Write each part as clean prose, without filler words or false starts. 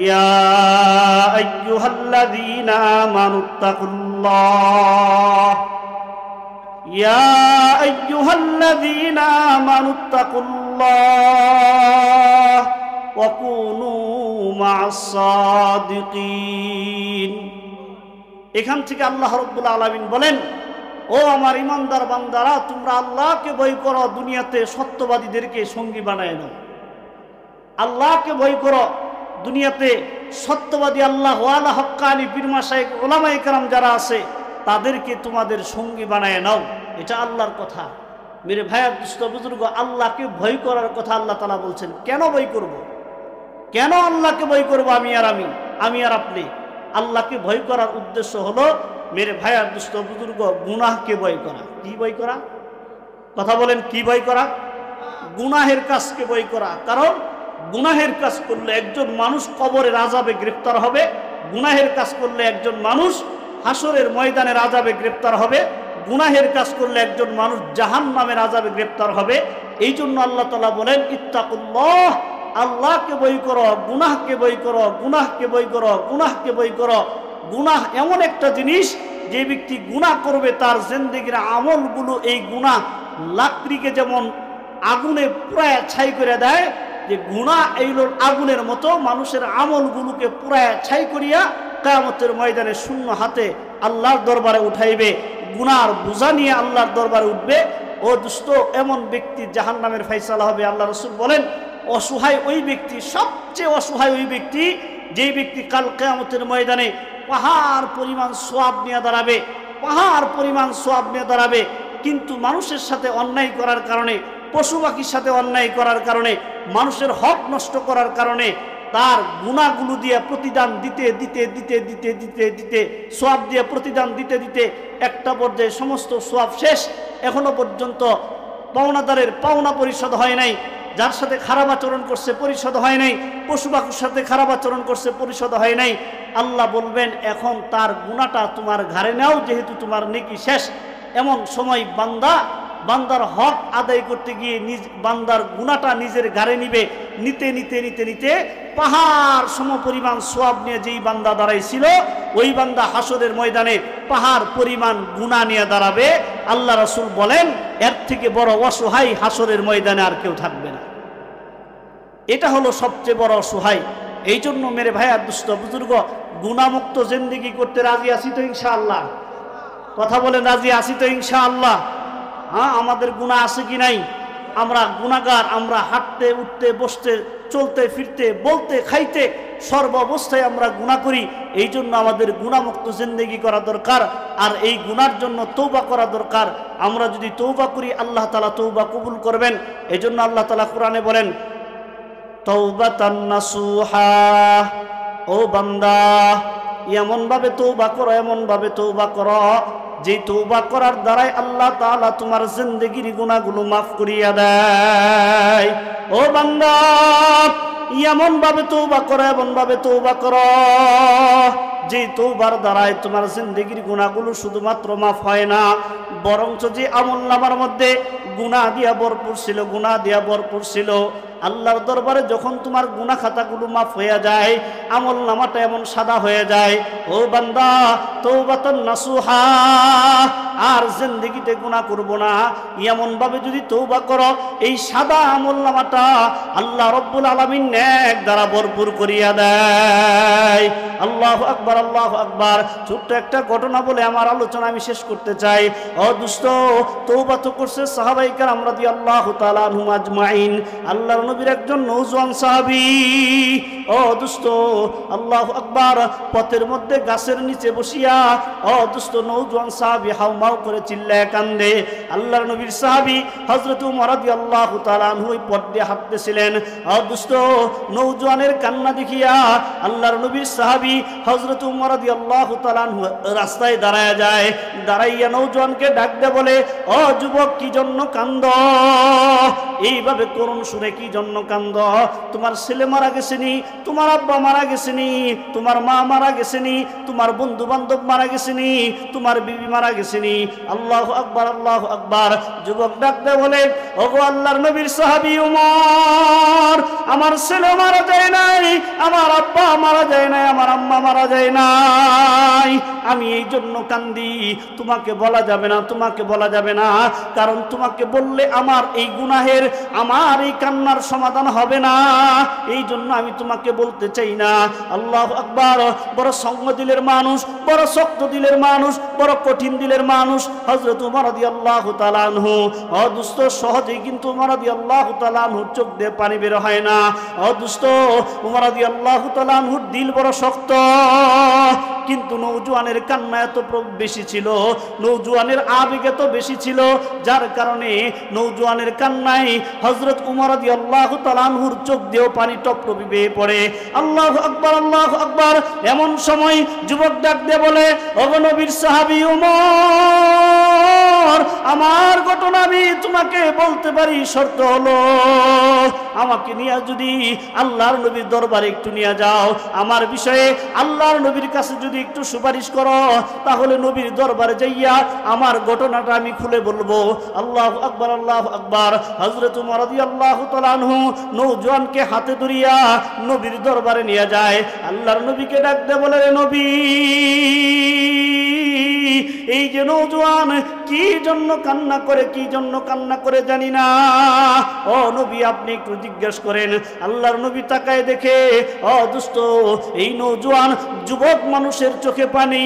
ইয়া আইয়ুহাল্লাযীনা আমানুত্তাকুল্লাহ ইয়া আইয়ুহাল্লাযীনা আমানুত্তাকুল্লাহ ওয়া কুনু মা'আস সাদিকিন। এখান থেকে আল্লাহ রাব্বুল আলামিন বলেন, ও আমার ইমানদার বান্দারা, তোমরা আল্লাহকে ভয় করো, দুনিয়াতে সত্যবাদীদেরকে সঙ্গী বানায় নাও। আল্লাহকে ভয় করো, দুনিয়াতে সত্যবাদী আল্লাহ ওয়ালা হক্কানি পীর মাশায়েখ উলামায়ে কেরাম যারা আছে তাদেরকে তোমাদের সঙ্গী বানায় নাও। এটা আল্লাহর কথা। মেরে ভাইয়া দুস্থ বুজুর্গ, আল্লাহকে ভয় করার কথা আল্লাহ তাআলা বলছেন। কেন ভয় করব? কেন আল্লাহকে ভয় করব? আমি আর আপনি। আল্লাহকে ভয় করার উদ্দেশ্য হলো মেরে ভাইয়া দুস্থ বুজুর্গ, গুনাহকে ভয় করা। কি ভয় করা? কথা বলেন, কি ভয় করা? গুনাহের কাজকে ভয় করা। কারণ গুনাহের কাজ করলে একজন মানুষ কবরের আযাবে গ্রেফতার হবে, গুনাহের কাজ করলে একজন মানুষ হাসরের ময়দানের আযাবে গ্রেফতার হবে, গুনাহের কাজ করলে একজন মানুষ জাহান্নামের আযাবে গ্রেফতার হবে। এই জন্য আল্লাহ তাআলা বলেন, ইত্তাকুল্লাহ, আল্লাহকে ভয় করো, গুনাহকে ভয় করো, গুনাহকে ভয় করো, গুনাহকে ভয় করো। গুনাহ এমন একটা জিনিস, যে ব্যক্তি গুনাহ করবে তার জিন্দেগির আমলগুলো এই গুনাহ লাকড়িকে যেমন আগুনে পুরায় ছাই করে দেয়, যে গুনাহ এইগুলো আগুনের মতো মানুষের আমলগুলোকে পুরায় ছাই করিয়া কিয়ামতের ময়দানে শূন্য হাতে আল্লাহর দরবারে উঠাইবে। গুনার বোঝা নিয়ে আল্লাহর দরবারে উঠবে। ও দুষ্ট, এমন ব্যক্তি জাহান্নামের ফয়সালা হবে। আল্লাহ রাসূল বলেন, অসহায় ওই ব্যক্তি, সবচেয়ে অসহায় ওই ব্যক্তি, যেই ব্যক্তি কাল কিয়ামতের ময়দানে পাহাড় পরিমাণ সওয়াব নিয়ে দাঁড়াবে, পাহাড় পরিমাণ সওয়াব নিয়ে দাঁড়াবে, কিন্তু মানুষের সাথে অন্যায় করার কারণে, পশু পাখির সাথে অন্যায় করার কারণে, মানুষের হক নষ্ট করার কারণে তার গুনাহগুলো দিয়ে প্রতিদান দিতে দিতে দিতে দিতে দিতে দিতে সওয়াব দিয়ে প্রতিদান দিতে দিতে একটা পর্যায়ে সমস্ত সওয়াব শেষ। এখনো পর্যন্ত পাওনাদারের পাওনা পরিশোধ হয় নাই, যার সাথে খারাপ আচরণ করছে পরিশোধ হয় নাই, পশু পাখির সাথে খারাপ আচরণ করছে পরিশোধ হয় নাই। আল্লাহ বলবেন, এখন তার গুনাহটা তোমার ঘাড়ে নাও, যেহেতু তোমার নেকি শেষ। এমন সময় বান্দার হক আদায় করতে গিয়ে বান্দার গুনাহটা নিজের ঘাড়ে নিবে। নিতে নিতে নিতে নিতে পাহাড় সমপরিমাণ সওয়াব নিয়ে যেই বান্দা দাঁড়াইছিল, ওই বান্দা হাসরের ময়দানে পাহাড় পরিমাণ গুনাহ নিয়ে দাঁড়াবে। আল্লাহ রাসূল বলেন, এর থেকে বড় অসহায় হাসরের ময়দানে আর কেউ থাকবে না। এটা হলো সবচেয়ে বড় অসহায়। এই জন্য মেরে ভাইয়া দুস্থ বুজুর্গ, গুনাহমুক্ত জিন্দেগি করতে রাজি আছি তো ইনশাআল্লাহ? কথা বলেন, রাজি আছি তো ইনশাআল্লাহ? হ্যাঁ, আমাদের গুনাহ আছে কি নাই? আমরা গুনাহগার। আমরা হাঁটতে, উঠতে, বসতে, চলতে, ফিরতে, বলতে, খাইতে, সর্ব অবস্থায় আমরা গুনাহ করি। এই জন্য আমাদের গুনাহমুক্ত জিন্দেগি করা দরকার। আর এই গুনার জন্য তওবা করা দরকার। আমরা যদি তওবা করি, আল্লাহ তাআলা তওবা কবুল করবেন। এই জন্য আল্লাহ তাআলা কোরআনে বলেন, তাওবাতান নাসুহা, ও বান্দা এমন ভাবে তওবা করো, এমন ভাবে তওবা করো যে তওবা করার দ্বারাই আল্লাহ তাআলা তোমার জিন্দেগির গুনাহগুলো মাফ করিয়া দেয়। ও বান্দা, এমন ভাবে তওবা করো, এমন ভাবে তওবা করো যে তওবার দ্বারাই তোমার জিন্দেগির গুনাহগুলো শুধুমাত্র মাফ হয় না, বরঞ্চ যে আমলনামার মধ্যে গুনাহ দিয়া ভরপুর ছিল, আল্লাহর দরবারে যখন তোমার গুনাহ খাতাগুলো মাফ হয়ে যায়, আমল নামাটা এমন সাদা হয়ে যায়। ও বান্দা, তাওবাতান নাসুহা, আর জিন্দেগিতে গুনাহ করব না, এমন ভাবে যদি তওবা করো, এই সাদা আমল নামাটা আল্লাহ রব্বুল আলামিন নেক দ্বারা ভরপুর করিয়া দেয়। আল্লাহু আকবার, আল্লাহু আকবার। ছোট্ট একটা ঘটনা বলে আমার আলোচনা আমি শেষ করতে চাই। ও দোস্ত, তওবা তো করছে সাহাবায়ে কেরাম রাদিয়াল্লাহু তাআলা আনহুম আজমাইন। আল্লাহর নবীর একজন নওজোয়ান সাহাবী, ও দোস্ত, আল্লাহু আকবার, পথের মধ্যে গাছের নিচে বসিয়া ও দোস্ত নওজোয়ান সাহাবী হাউমাউ করে চিল্লায় কান্দে। আল্লাহর নবীর সাহাবী হযরত ওমর রাদিয়াল্লাহু তাআলা আনহু ওই পথ দিয়ে হাঁটতেছিলেন। ও দোস্ত, নওজোয়ানের কান্না দেখিয়া আল্লাহর নবীর সাহাবী হযরত ওমর রাদিয়াল্লাহু তাআলা আনহু রাস্তায় দাঁড়ায়া যায়। দাঁড়াইয়া নওজোয়ানকে ডাক দিয়ে বলে, ও যুবক, কি জন্য কান্দ? এইভাবে করুণ সুরে কি জন্য কান্দ? তোমার ছেলে মারা গেছেনি, তোমার আব্বা মারা গেছেনি, তোমার মা মারা গেছেনি, তোমার বন্ধু বান্ধব মারা গেছেনি, তোমার বিবি মারা গেছেনি। আল্লাহু আকবার, আল্লাহু আকবার। যুবক ডাক দিয়ে বলে, ওগো আল্লাহর নবীর সাহাবী ওমর, আমার ছেলে মারা যায় নাই, আমার আব্বা মারা যায় নাই, আমার আম্মা মারা যায় নাই, আমি এই জন্য কান্দি। তোমাকে বলা যাবে না, তোমাকে বলা যাবে না, কারণ তোমাকে বললে আমার এই গুনাহের, আমার এই কান্নার সমাধান হবে না, এই জন্য আমি তোমাকে বলতে চাই না। আল্লাহু আকবার। বড় সঙ্গ দিলের মানুষ, বড় শক্ত দিলের মানুষ, বড় কঠিন দিলের মানুষ হযরত ওমর রাদিয়াল্লাহু তাআলা আনহু। দুস্থ সহজেই কিন্তু ওমর রাদিয়াল্লাহু তাআলা আনহুর চোখ দিয়ে পানি বের হয় না। দুস্থ ওমর রাদিয়াল্লাহু তাআলা আনহুর দিল বড় শক্ত, কিন্তু নওজোয়ানের কান্না এত বেশি ছিল, নওজোয়ানের আবেগ এত বেশি ছিল, যার কারণে নওজোয়ানের কান্নায় হযরত ওমর রাদিয়াল্লাহু তাআলা আনহুর চোখ দিয়েও পানি টপটপ বেয়ে পড়ে। আল্লাহু আকবার, আল্লাহু আকবার। এমন সময় যুবক ডাক দিয়ে বলে, ওগো নবীর সাহাবী ওমর, আমার ঘটনা আমি তোমাকে বলতে পারি, শর্ত হলো আমাকে নিয়ে যদি আল্লাহর নবীর দরবারে একটু নিয়ে যাও, আমার বিষয়ে আল্লাহর নবীর কাছে যদি একটু সুপারিশ করো, তাহলে নবীর দরবারে যাইয়া আমার ঘটনাটা আমি খুলে বলবো। আল্লাহু আকবার, আল্লাহু আকবার। হযরত ওমর রাদিয়াল্লাহু তাআলা আনহু নওজোয়ানকে হাতে ধরিয়া নবীর দরবারে নিয়ে যায়। আল্লাহর নবীকে ডাক দিয়ে বলে, রে নবী, এই যে নওজোয়ান কি জন্য কান্না করে, কি জন্য কান্না করে জানি না, ও নবী আপনি একটু জিজ্ঞেস করেন। আল্লাহর নবী তাকায় দেখে, দুস্থ এই নওজোয়ান যুবক মানুষের চোখে পানি,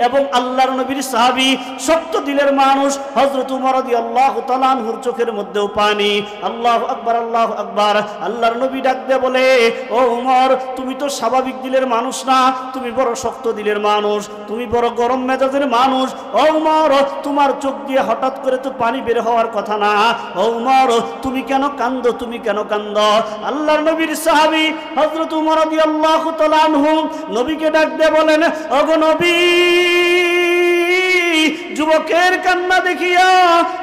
এবং আল্লাহর নবীর সাহাবী শক্ত দিলের মানুষ হযরত ওমর রাদিয়াল্লাহু তাআলা আনহুর চোখের মধ্যেও পানি। আল্লাহু আকবার, আল্লাহু আকবার। আল্লাহর নবী ডাক দিয়ে বলে, ও ওমর, তুমি তো স্বাভাবিক দিলের মানুষ না, তুমি বড় শক্ত দিলের মানুষ, তুমি বড় গরম মেজাজের মানুষ। ও ওমর, তোমার চোখ দিয়ে হঠাৎ করে তো পানি বের হওয়ার কথা না। ও ওমর, তুমি কেন কান্দো, তুমি কেন কান্দো? আল্লাহর নবীর সাহাবী হযরত ওমর রাদিয়াল্লাহু তাআলা আনহু নবীকে ডাক দিয়ে বলেন, ওগো নবী, যুবকের কান্না দেখিয়া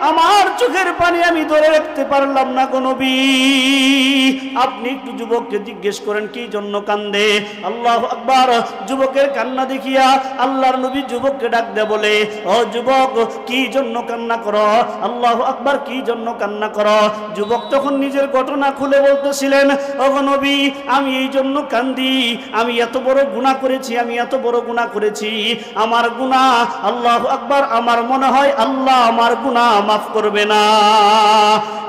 আমার চোখের পানি আমি ধরে রাখতে পারলাম না গো নবী, আপনি একটু যুবককে জিজ্ঞেস করেন কি জন্য কান্দে। আল্লাহু আকবার। যুবকের কান্না দেখিয়া আল্লাহর নবী যুবককে ডাক দিয়ে বলে, ও যুবক, কি জন্য কান্না করো? আল্লাহু আকবার। কি জন্য কান্না করো? যুবক তখন নিজের ঘটনা খুলে বলতেছিলেন, ওগো নবী, আমি এই জন্য কান্দি, আমি এত বড় গুনাহ করেছি, আমি এত বড় গুনাহ করেছি, আমার গুনাহ, আল্লাহু আকবার, আমার মনে হয় আল্লাহ আমার গুনাহ মাফ করবে না।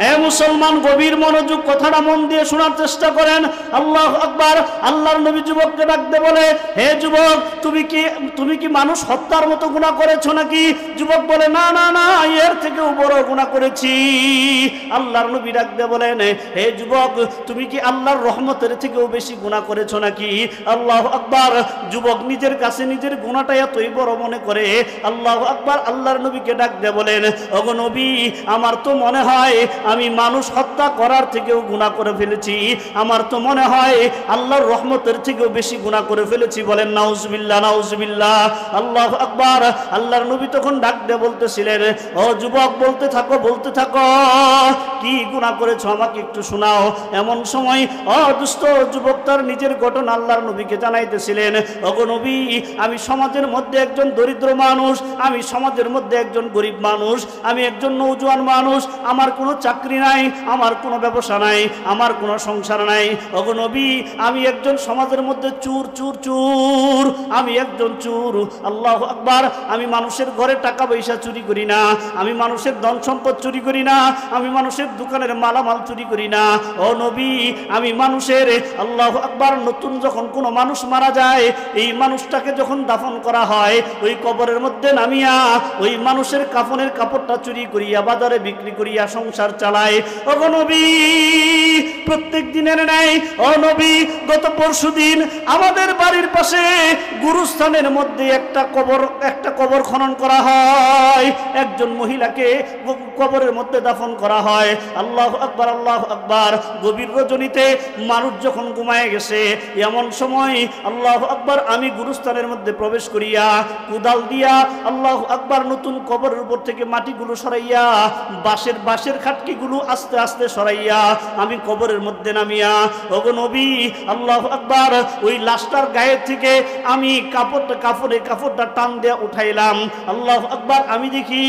হে মুসলমান, গভীর মনোযোগ, কথাটা মন দিয়ে শোনার চেষ্টা করেন। আল্লাহু আকবার। আল্লাহর নবী যুবককে ডাকতে বলে, হে যুবক, তুমি কি মানুষ হত্যার মতো গুনাহ করেছো নাকি? যুবক বলে, না না না, এর থেকেও বড় গুনাহ করেছি। আল্লাহর নবী ডাকতে বলেন, হে যুবক, তুমি কি আল্লাহর রহমতের থেকেও বেশি গুনাহ করেছো নাকি? আল্লাহু আকবার। যুবক নিজের কাছে নিজের গুনাহটা এতই বড় মনে করে। আল্লাহু আকবার। আল্লাহর নবীকে ডাক দিয়ে বলেন, ওগো নবী, আমার তো মনে হয় আমি মানুষ হত্যা করার থেকেও গুনাহ করে ফেলেছি, আমার তো মনে হয় আল্লাহর রহমতের থেকেও বেশি গুনাহ করে ফেলেছি। বলেন নাউজুবিল্লাহ, নাউজুবিল্লাহ। আল্লাহু আকবার। আল্লাহর নবী তখন ডাক দিয়ে বলতেছিলেন, ও যুবক, বলতে থাকো, বলতে থাকো, কি গুনাহ করেছো আমাকে একটু শোনাও। এমন সময় দুস্থ যুবক তার নিজের ঘটনা আল্লাহর নবীকে জানাইতেছিলেন, ওগো নবী, আমি সমাজের মধ্যে একজন দরিদ্র মানুষ, আমি সমাজের মধ্যে একজন গরিব মানুষ, আমি একজন নওজোয়ান মানুষ, আমার কোনো চাকরি নাই, আমার কোনো ব্যবসা নাই, আমার কোনো সংসার নাই। ওগো নবী, আমি একজন সমাজের মধ্যে চোর, চোর, চোর, আমি একজন চোর। আল্লাহু আকবার। আমি মানুষের ঘরে টাকা পয়সা চুরি করি না, আমি মানুষের ধন সম্পদ চুরি করি না, আমি মানুষের দোকানের মালামাল চুরি করি না। ও নবী, আমি মানুষের, আল্লাহু আকবার, নতুন যখন কোনো মানুষ মারা যায়, এই মানুষটাকে যখন দাফন করা হয়, ওই কবরের মধ্যে নামিয়া ওই মানুষের কাফনের কাপড়টা চুরি করিয়া বাজারে বিক্রি করিয়া সংসার চালায়। ওগো নবী, প্রত্যেক দিনের ন্যায়, ও নবী, গত পরশুদিন আমাদের বাড়ির পাশে গুরুস্থানের মধ্যে একটা কবর খনন করা হয়, একজন মহিলাকে কবরের মধ্যে দাফন করা হয়। আল্লাহু আকবার, আল্লাহু আকবার। গভীর রজনীতে মানুষ যখন ঘুমায় গেছে, এমন সময় আল্লাহু আকবার, আমি গুরুস্থানের মধ্যে প্রবেশ করিয়া কোদাল দিয়া আল্লাহু আকবার নতুন কবরের উপর থেকে মাটিগুলো সরাইয়া বাঁশের খাটকিগুলো আস্তে আস্তে সাথে সরাইয়া আমি কবরের মধ্যে নামিয়া, ওগো নবী আল্লাহু আকবার, ওই লাশটার গায়ে থেকে আমি কাপড়টা টান দিয়ে উঠাইলাম। আল্লাহু আকবার, আমি দেখি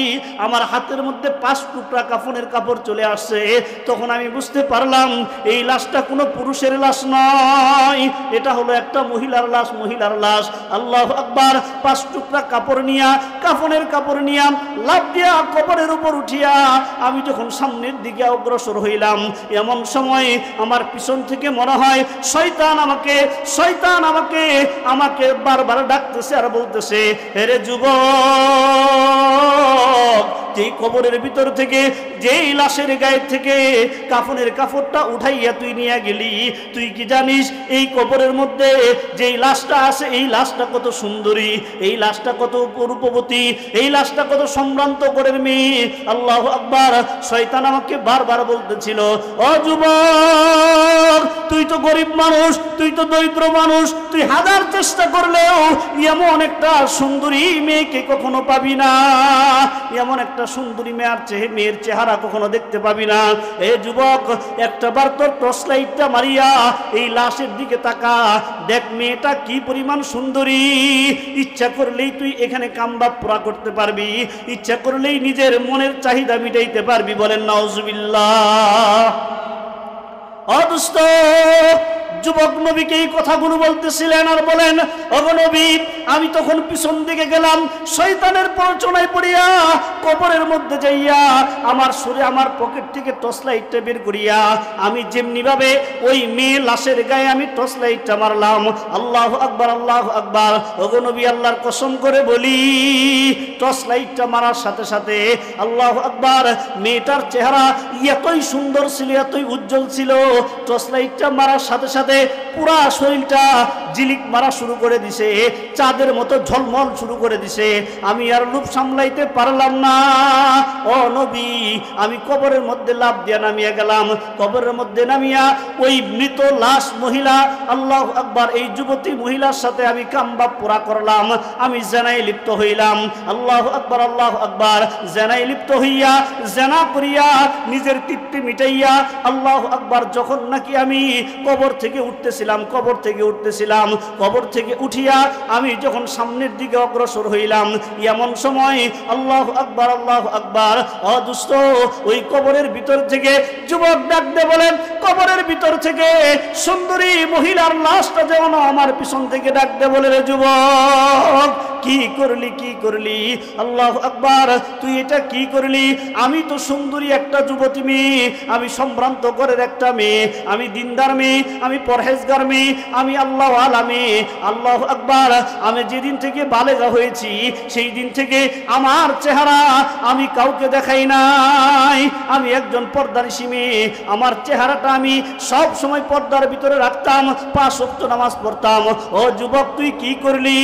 আমার হাতের মধ্যে 5 টুকরা কাফনের কাপড় চলে আসছে। তখন আমি বুঝতে পারলাম এই লাশটা কোনো পুরুষের লাশ নয়, এটা হলো একটা মহিলার লাশ, মহিলার লাশ। আল্লাহু আকবার, 5 টুকরা কাপড় নিয়া, কাফনের কাপড় নিয়া লাফ দিয়া কবরের উপর উঠিয়া আমি যখন সামনের দিকে অগ্রসর হইলাম, এমন সময় আমার পিছন থেকে মনে হয় শয়তান আমাকে বারবার ডাকতেছে আর বলতেছে, হেরে যুবক, যেই কবরের ভিতর থেকে, যেই লাশের গায়ে থেকে কাফনের কাপড়টা উঠাইয়া তুই নিয়ে গেলি, তুই কি জানিস এই কবরের মধ্যে যেই লাশটা আছে, এই লাশটা কত সুন্দরী, এই লাশটা কত রূপবতী, এই লাশটা কত সম্ভ্রান্ত ঘরের মেয়ে। আল্লাহু আকবার, শয়তান আমাকে বারবার বলতেছিল, ও যুবক, তুই তো গরিব মানুষ, তুই তো দরিদ্র মানুষ, তুই হাজার চেষ্টা করলেও এমন একটা সুন্দরী মেয়েকে কখনো পাবি না, এমন একটা সুন্দরী মেয়ের চেহারা কখনো দেখতে পাবি না। এ যুবক, একটা বার তোর টর্চ লাইটটা মারিয়া এই লাশের দিকে তাকা, দেখ মেয়েটা কি পরিমাণ সুন্দরী। ইচ্ছা করলেই তুই এখানে কামবাব পুরা করতে পারবি, ইচ্ছা করলেই নিজের মনের চাহিদা মিটাইতে পারবি। বলেন নাউজুবিল্লাহ। অদুস্ত যুবক নবীকে এই কথাগুলো বলতেছিলেন আর বলেন, ওগো নবী, আমি তখন পিছন দিকে গেলাম, শয়তানের প্ররোচনায় পড়িয়া কবরের মধ্যে যাইয়া আমার পকেট থেকে টর্চ লাইটটা বের করিয়া আমি যেমনি ভাবে ওই মেয়ে লাশের গায়ে আমি টর্চ লাইটটা মারলাম। আল্লাহু আকবার, আল্লাহু আকবার। ওগো নবী, আল্লাহর কসম করে বলি, টর্চ লাইটটা মারার সাথে সাথে আল্লাহু আকবার, মেয়েটার চেহারা এতই সুন্দর ছিল, এতই উজ্জ্বল ছিল, টর্চ লাইটটা মারার সাথে সাথে পুরা শরীরটা জিলিক মারা শুরু করে দিছে, চাঁদের মতো ঝলমল শুরু করে দিছে। আমি আর লোভ সামলাইতে পারলাম না। ও নবী, আমি কবরের মধ্যে লাফ দিয়া নামিয়া গেলাম। কবরের মধ্যে নামিয়া ওই মৃত লাশ মহিলা, আল্লাহু আকবার, এই যুবতী মহিলার সাথে আমি কামবাব পুরা করলাম, আমি জেনায় লিপ্ত হইলাম। আল্লাহু আকবার, আল্লাহু আকবার। জেনায় লিপ্ত হইয়া, জেনা করিয়া নিজের তৃপ্তি মিটাইয়া, আল্লাহু আকবার, যখন নাকি আমি কবর থেকে উঠতেছিলাম, কবর থেকে উঠিয়া আমি যখন সামনের দিকে অগ্রসর হইলাম, এমন সময় আল্লাহু আকবার, আল্লাহু আকবার, ও দুষ্ট, ওই কবরের ভিতর থেকে যুবক ডাকতে বলেন, কবরের ভিতর থেকে সুন্দরী মহিলার লাশটা যেমন আমার পিছন থেকে ডাকতে বলে, রে যুবক, কি করলি? আল্লাহু আকবার, তুই এটা কি করলি? আমি তো সুন্দরী একটা যুবতী মেয়ে, আমি সম্ভ্রান্ত ঘরের একটা মেয়ে, আমি দিনদার মেয়ে, আমি পরহেজগার মেয়ে, আমি আল্লাহ ওয়ালা মেয়ে। আল্লাহু আকবার, আমি যেদিন থেকে বালেগা হয়েছি সেই দিন থেকে আমার চেহারা আমি কাউকে দেখাই নাই। আমি একজন পর্দানিশী মেয়ে, আমার চেহারাটা আমি সব সময় পর্দার ভিতরে রাখতাম, 5 ওয়াক্ত নামাজ পড়তাম। ও যুবক, তুই কি করলি?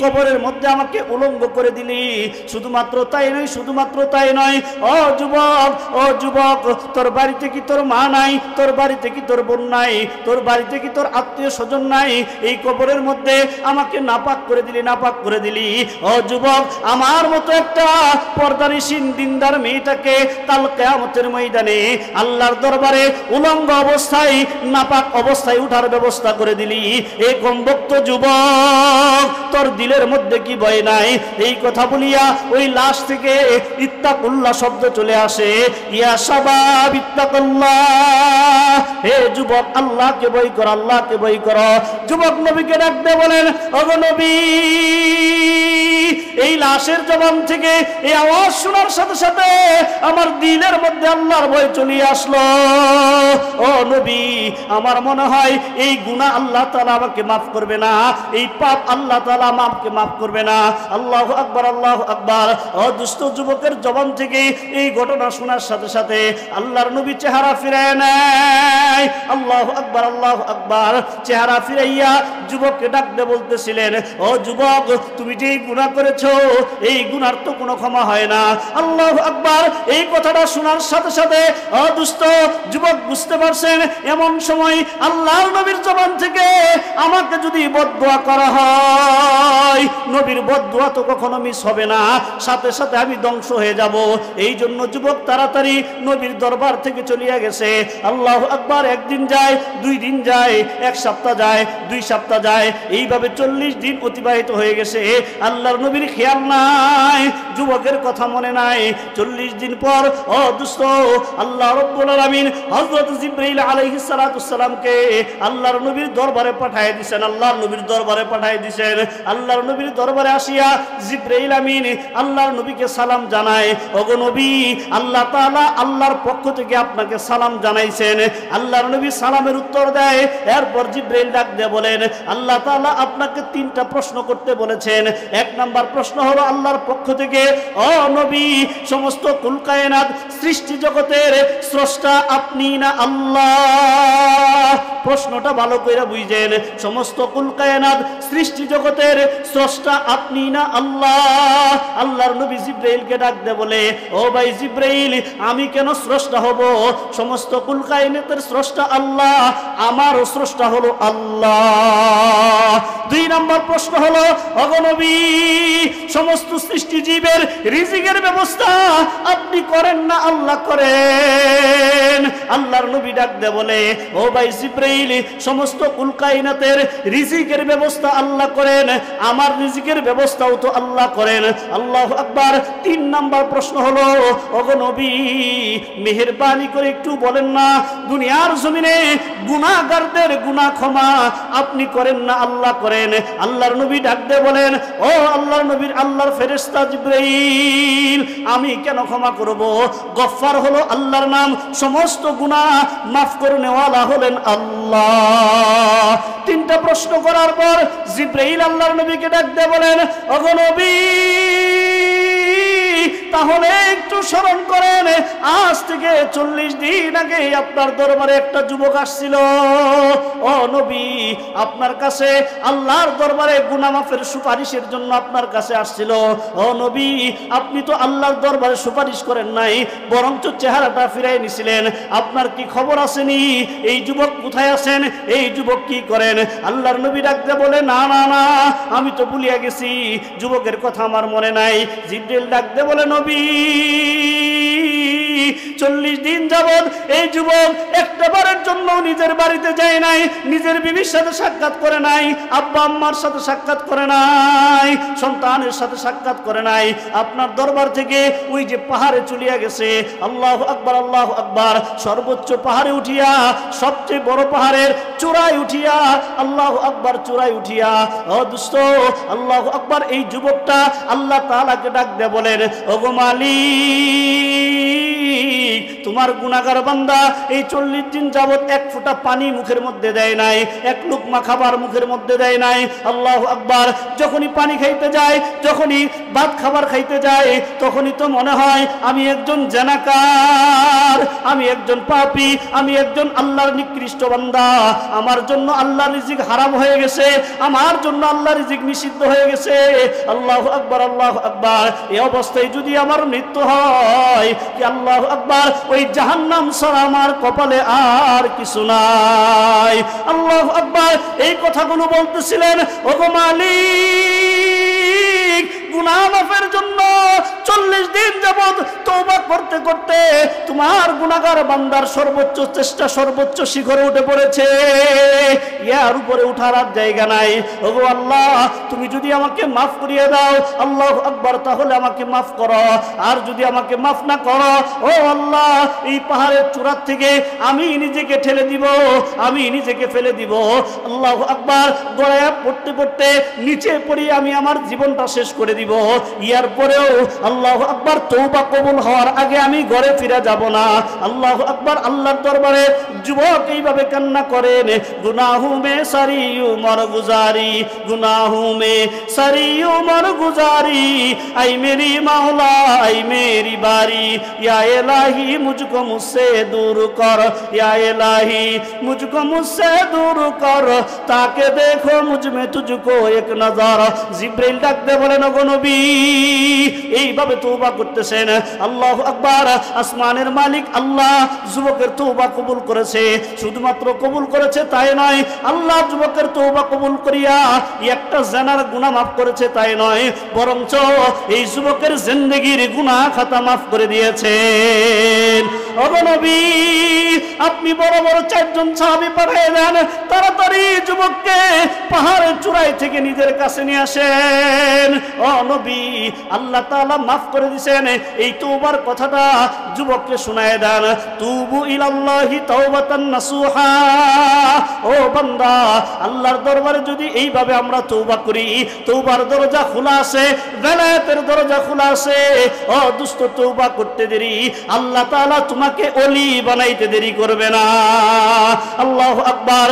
কবরের মধ্যে আমাকে উলঙ্গ করে দিলি। শুধুমাত্র তাই নয়, ও যুবক, তোর বাড়িতে কি তোর মা নাই? তোর বাড়িতে কি তোর বোন নাই? তোর বাড়িতে কি তোর আত্মীয় স্বজন নাই? এই কবরের মধ্যে আমাকে নাপাক করে দিলি। ও যুবক, আমার মতো একটা পর্দানিশীন দিনদার মেয়েটাকে কাল কিয়ামতের ময়দানে আল্লাহর দরবারে উলঙ্গ অবস্থায়, নাপাক অবস্থায় উঠার ব্যবস্থা করে দিলি। এই কমবক্ত যুবক, তোর দিলের মধ্যে কি ভয় নাই? এই কথা বলিয়া ওই লাশ থেকে ইত্তাকুল্লাহ শব্দ চলে আসে। ইয়া শাবাব ইত্তাকুল্লাহ, হে যুবক, আল্লাহকে ভয় কর, আল্লাহকে ভয় কর। যুবক নবীকে ডাকতে বলেন, ওগো নবী, এই লাশের জবান থেকে এই আওয়াজ শোনার সাথে সাথে আমার দিলের মধ্যে আল্লাহর ভয় চলে আসলো। ও নবী, আমার মনে হয় এই গুনাহ আল্লাহ তাআলা আমাকে মাফ করবে না, এই পাপ আল্লাহ তাআলা আমাকে মাফ করবে না। আল্লাহু আকবার, আল্লাহু আকবার। ও দুষ্ট যুবকের জবান থেকে এই ঘটনা শোনার সাথে সাথে আল্লাহর নবী চেহারা ফিরায় নেয়। আল্লাহু আকবার, আল্লাহু আকবার। চেহারা ফিরাইয়া যুবককে ডাক দিয়ে বলতেছিলেন, ও যুবক, তুমি যেই গুনাহ করেছো এই গুনার তো কোনো ক্ষমা হয় না। আল্লাহু আকবার। এই কথাটা শোনার সাথে সাথে দুস্থ যুবক বুঝতে পারছেন এমন সময় আল্লাহর নবীর জবান থেকে আমাকে যদি বদদুয়া করা হয়, নবীর বদদুয়া তো কখনো মিস হবে না, সাথে সাথে আমি ধ্বংস হয়ে যাব। এই জন্য যুবক তাড়াতাড়ি নবীর দরবার থেকে চলিয়া গেছে। আল্লাহু আকবার। একদিন যায়, 2 দিন যায়, 1 সপ্তাহ যায়, 2 সপ্তাহ যায়, এইভাবে 40 দিন অতিবাহিত হয়ে গেছে। আল্লাহর নবীর খেয়াল নাই, যুবকের কথা মনে নাই। 40 দিন পর দুস্থ আল্লাহ রাব্বুল আলামিন হযরত জিবরাইল আলাইহিস সালাতুস সালামকে আল্লাহর নবীর দরবারে পাঠিয়ে দিবেন। আল্লাহর নবীর দরবারে পাঠিয়ে দিবেন। আল্লাহর নবীর দরবারে আসিয়া জিবরাইল আমিন আল্লাহর নবীকে সালাম জানায়, ওগো নবী, আল্লাহ তাআলা আল্লাহর পক্ষ থেকে আপনাকে সালাম জানাইছেন। আল্লাহর নবী সালামের উত্তর দেয়। এরপর জিবরাইল ডাক দিয়ে বলেন, আল্লাহ তাআলা আপনাকে 3টা প্রশ্ন করতে বলেছেন। 1 নাম্বার প্রশ্ন হলো আল্লাহর পক্ষ থেকে, ও নবী, সমস্ত কুল কায়নাত সৃষ্টি জগতের স্রষ্টা আপনি না আল্লাহ? প্রশ্নটা ভালো করে বুঝেন। সমস্ত কুল কায়নাত সৃষ্টি জগতের স্রষ্টা আপনি না আল্লাহ? আল্লাহর নবী জিবরাইলকে ডাক দিয়ে বলে, ও ভাই জিবরাইল, আমি কেন স্রষ্টা হব? সমস্ত কুল কায়নাতের স্রষ্টা আল্লাহ, আমারও স্রষ্টা হলো আল্লাহ। 2 নম্বর প্রশ্ন হলো, ওগো নবী, সমস্ত সৃষ্টি জীবের রিজিকের ব্যবস্থা আপনি করেন না আল্লাহ করেন? আল্লাহর নবী ডাক দিয়ে বলে, ও ভাই জিবরাইল, সমস্ত কুল কায়নাতের রিজিকের ব্যবস্থা আল্লাহ করেন, আমার রিজিকের ব্যবস্থাও তো আল্লাহ করেন। আল্লাহু আকবার। 3 নম্বর প্রশ্ন হলো, ওগো নবী, মেহেরবানি করে একটু বলেন না, দুনিয়ার জমিনে গুনাহগারদের গুনাহ ক্ষমা আপনি করেন না আল্লাহ করেন? আল্লাহর নবী ডাক দিয়ে বলেন, ও আল্লাহর নবীর আল্লাহর ফেরেশতা জিবরাইল, আমি কেন ক্ষমা করব? গফফার হলো আল্লাহর নাম, সমস্ত গুনাহ মাফ করে নেওয়ালা হলেন আল্লাহ। 3টা প্রশ্ন করার পর জিবরাইল আল্লাহর নবীকে ডাক দিয়ে বলেন, ওগো নবী, তাহলে একটু স্মরণ করেন, আজ থেকে 40 দিন আগে আপনার দরবারে একটা যুবক আসছিল। ও নবী, আপনার কাছে আল্লাহর দরবারে গুনাহ মাফের সুপারিশের জন্য আপনার কাছে আসছিল। ও নবী, আপনি তো আল্লাহর দরবারে সুপারিশ করেন নাই, বরঞ্চ চেহারাটা ফিরাই নিছিলেন। আপনার কি খবর আসেনি? এই যুবক কোথায় আছেন? এই যুবক কি করেন? আল্লাহর নবী ডাকতে বলে, না না না, আমি তো ভুলিয়া গেছি, যুবকের কথা আমার মনে নাই। জিবরাইল ডাকতে বলে, নবী, 40 দিন যাবত এই যুবক একবারের জন্য নিজের বাড়িতে যায় নাই, নিজের বিবির সাথে সাক্ষাৎ করে নাই, আব্বা আম্মার সাথে সাক্ষাৎ করে নাই, সন্তানের সাথে সাক্ষাৎ করে নাই। আপনার দরবার থেকে ওই যে পাহাড়ে চলিয়া গেছে। আল্লাহু আকবার, আল্লাহু আকবার। সর্বোচ্চ পাহাড়ে উঠিয়া, সবচেয়ে বড় পাহাড়ের চূড়ায় উঠিয়া, আল্লাহু আকবার, চূড়ায় উঠিয়া, ও দুস্থ আল্লাহু আকবার, এই যুবকটা আল্লাহ তাআলাকে ডাক দিয়ে বলেন, ওগো মালিক, তোমার গুনাহগার বান্দা এই 40 দিন যাবত 1 ফোঁটা পানি মুখের মধ্যে দেয় নাই, 1 লুকমা খাবার মুখের মধ্যে দেয় নাই। আল্লাহু আকবার। যখনই পানি খাইতে যায়, যখনই ভাত খাবার খাইতে যায়, তখনই তো মনে হয় আমি একজন জানাকার, আমি একজন পাপী, আমি একজন আল্লাহর নিকৃষ্ট বান্দা, আমার জন্য আল্লাহর রিজিক হারাম হয়ে গেছে, আমার জন্য আল্লাহর রিজিক নিষিদ্ধ হয়ে গেছে। আল্লাহু আকবার, আল্লাহু আকবার। এই অবস্থায় যদি আমার মৃত্যু হয়, কি আল্লাহু আকবার, ওই জাহান্নাম ছাড়া আমার কপালে আর কিছু নাই। আল্লাহু আকবার। এই কথাগুলো বলতেছিলেন, ওগো মালিক, গুনাহ মাফের জন্য 40 দিন যাবত তওবা করতে করতে তোমার গুনাহগার বান্দার সর্বোচ্চ চেষ্টা, সর্বোচ্চ শিখরে উঠে পড়েছে, ইয়ার উপরে উঠার আর জায়গা নাই। ওগো আল্লাহ, তুমি যদি আমাকে মাফ করিয়ে দাও, আল্লাহু আকবার, তাহলে আমাকে মাফ করো। আর যদি আমাকে মাফ না করো, ও আল্লাহ, এই পাহাড়ের চূড়া থেকে আমি নিজেকে ঠেলে দিব, আমি নিজেকে ফেলে দিব। আল্লাহু আকবার। গড়াইয়া পড়তে পড়তে নিচে পড়ি আমি আমার জীবনটা শেষ করে দিব। ইয়ার পরেও আল্লাহ আল্লাহু আকবার, তওবা কবুল হওয়ার আগে আমি ঘরে ফিরে যাব না। আল্লাহু আকবার, আল্লাহর দরবারে যুবক এইভাবে কান্না করেন, গুনাহু মে সারি উমর গুজারি, গুনাহু মে সারি उमर गुजारी, आई मेरी मौला आई मेरी बारी, या इलाही मुझको मुझसे दूर कर, या इलाही मुझको मुझसे दूर कर, ताके देखो मुझ में तुझको एक नजर। जिब्राइल ডাক দিয়ে বলেন, ওগো নবী, এইভাবে তওবা করতেছেন। আল্লাহু আকবার, আসমানের মালিক আল্লাহ যুবকের তওবা কবুল করেছে। শুধুমাত্র কবুল করেছে তাই নয়, আল্লাহ যুবকের তওবা কবুল করিয়া একটা জানার গুনাহ মাফ করেছে তাই নয়, বরঞ্চ এই যুবকের জিন্দেগীর গুনাহ খাতা মাফ করে দিয়েছেন। ওগো নবী, আপনি বড় বড় 4 জন সাহাবী পাঠিয়ে দেন, তাড়াতাড়ি যুবককে পাহাড়ের চূড়ায় থেকে নিজের কাছে নিয়ে আসেন। ও নবী, আল্লাহ তাআলা মাফ করে দিয়েছেন, এই তওবার কথাটা যুবককে শোনায় দেন। তুবু ইলাল্লাহি তাওবাতান নাসুহা। ও বান্দা, আল্লাহর দরবারে যদি এইভাবে আমরা তওবা করি, তওবার দরজা খোলা আছে, বেলায়েতের দরজা খোলা আছে। ও দুষ্ট, তওবা করতে দেরি, আল্লাহ তাআলা তোমাকে ওলি বানাইতে দেরি করবে না। আল্লাহু আকবার।